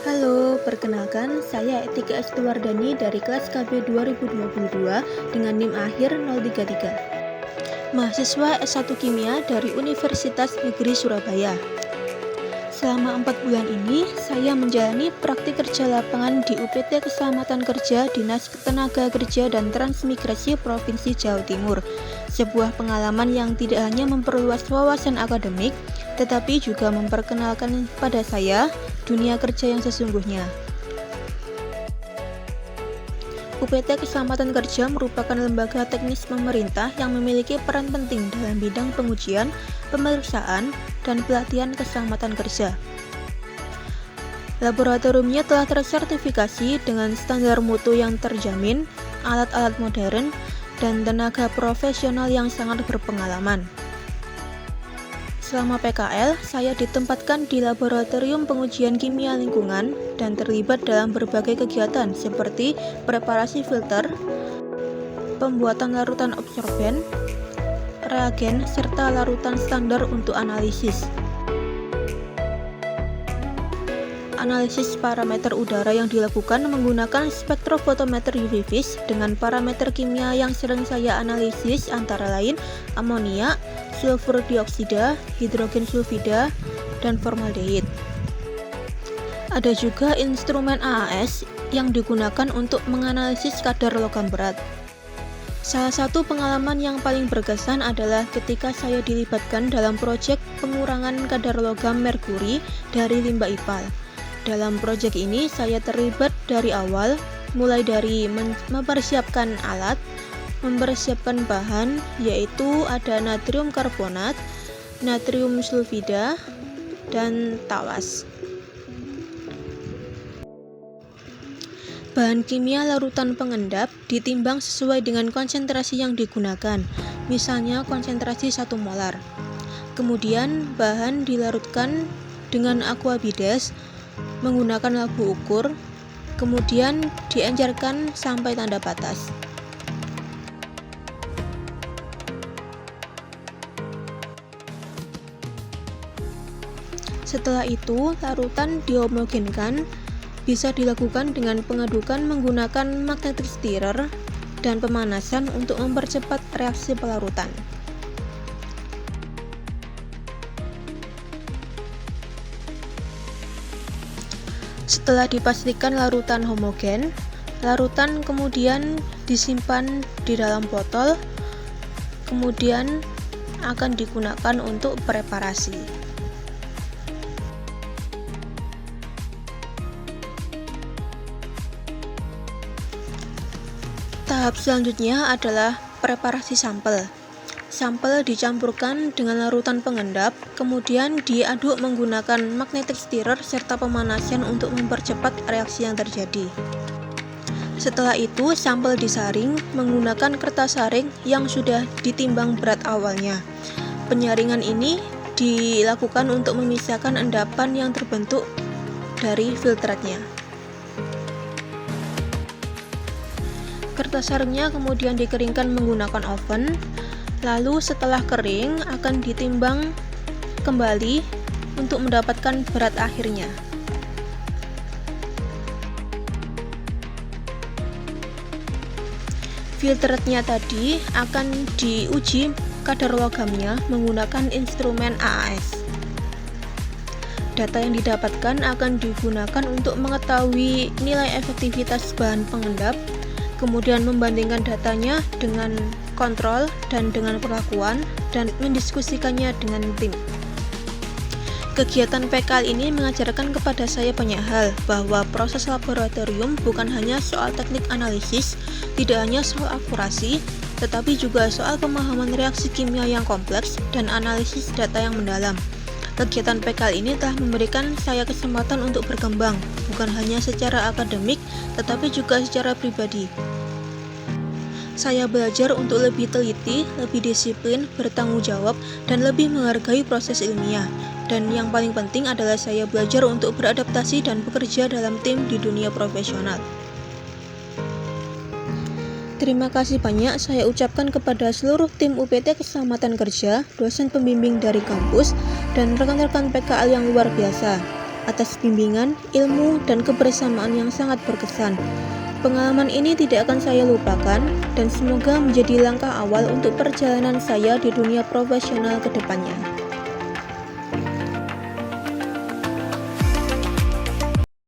Halo, perkenalkan saya Etika Estuwardani dari kelas KB 2022 dengan NIM akhir 033. Mahasiswa S1 Kimia dari Universitas Negeri Surabaya. Selama 4 bulan ini, saya menjalani praktik kerja lapangan di UPT Keselamatan Kerja Dinas Tenaga Kerja dan Transmigrasi Provinsi Jawa Timur. Sebuah pengalaman yang tidak hanya memperluas wawasan akademik, tetapi juga memperkenalkan pada saya dunia kerja yang sesungguhnya. UPT Keselamatan Kerja merupakan lembaga teknis pemerintah yang memiliki peran penting dalam bidang pengujian, pemeriksaan, dan pelatihan keselamatan kerja. Laboratoriumnya telah tersertifikasi dengan standar mutu yang terjamin, alat-alat modern, dan tenaga profesional yang sangat berpengalaman. Selama PKL, saya ditempatkan di Laboratorium Pengujian Kimia Lingkungan dan terlibat dalam berbagai kegiatan seperti preparasi filter, pembuatan larutan absorben, reagen, serta larutan standar untuk analisis. Analisis parameter udara yang dilakukan menggunakan spektrofotometer UV vis dengan parameter kimia yang sering saya analisis antara lain amonia, sulfur dioksida, hidrogen sulfida, dan formaldehid. Ada juga instrumen AAS yang digunakan untuk menganalisis kadar logam berat. Salah satu pengalaman yang paling berkesan adalah ketika saya dilibatkan dalam proyek pengurangan kadar logam merkuri dari limbah IPAL. Dalam proyek ini saya terlibat dari awal, mulai dari mempersiapkan alat, mempersiapkan bahan, yaitu ada natrium karbonat, natrium sulfida, dan tawas. Bahan kimia larutan pengendap ditimbang sesuai dengan konsentrasi yang digunakan, misalnya konsentrasi 1 molar. Kemudian bahan dilarutkan dengan aquabides menggunakan labu ukur, kemudian diencerkan sampai tanda batas. Setelah itu, larutan dihomogenkan, bisa dilakukan dengan pengadukan menggunakan magnetic stirrer dan pemanasan untuk mempercepat reaksi pelarutan. Setelah dipastikan larutan homogen, larutan kemudian disimpan di dalam botol, kemudian akan digunakan untuk preparasi. Tahap selanjutnya adalah preparasi sampel. Sampel dicampurkan dengan larutan pengendap, kemudian diaduk menggunakan magnetic stirrer serta pemanasan untuk mempercepat reaksi yang terjadi. Setelah itu, sampel disaring menggunakan kertas saring yang sudah ditimbang berat awalnya. Penyaringan ini dilakukan untuk memisahkan endapan yang terbentuk dari filtratnya. Kertas saringnya kemudian dikeringkan menggunakan oven. Lalu setelah kering akan ditimbang kembali untuk mendapatkan berat akhirnya. Filternya tadi akan diuji kadar logamnya menggunakan instrumen AAS. Data yang didapatkan akan digunakan untuk mengetahui nilai efektivitas bahan pengendap, kemudian membandingkan datanya dengan kontrol dan dengan perlakuan, dan mendiskusikannya dengan tim. Kegiatan PKL ini mengajarkan kepada saya banyak hal, bahwa proses laboratorium bukan hanya soal teknik analisis, tidak hanya soal akurasi, tetapi juga soal pemahaman reaksi kimia yang kompleks dan analisis data yang mendalam. Kegiatan PKL ini telah memberikan saya kesempatan untuk berkembang, bukan hanya secara akademik, tetapi juga secara pribadi. Saya belajar untuk lebih teliti, lebih disiplin, bertanggung jawab, dan lebih menghargai proses ilmiah. Dan yang paling penting adalah saya belajar untuk beradaptasi dan bekerja dalam tim di dunia profesional. Terima kasih banyak saya ucapkan kepada seluruh tim UPT Keselamatan Kerja, dosen pembimbing dari kampus, dan rekan-rekan PKL yang luar biasa. atas bimbingan, ilmu, dan kebersamaan yang sangat berkesan. Pengalaman ini tidak akan saya lupakan dan semoga menjadi langkah awal untuk perjalanan saya di dunia profesional ke depannya.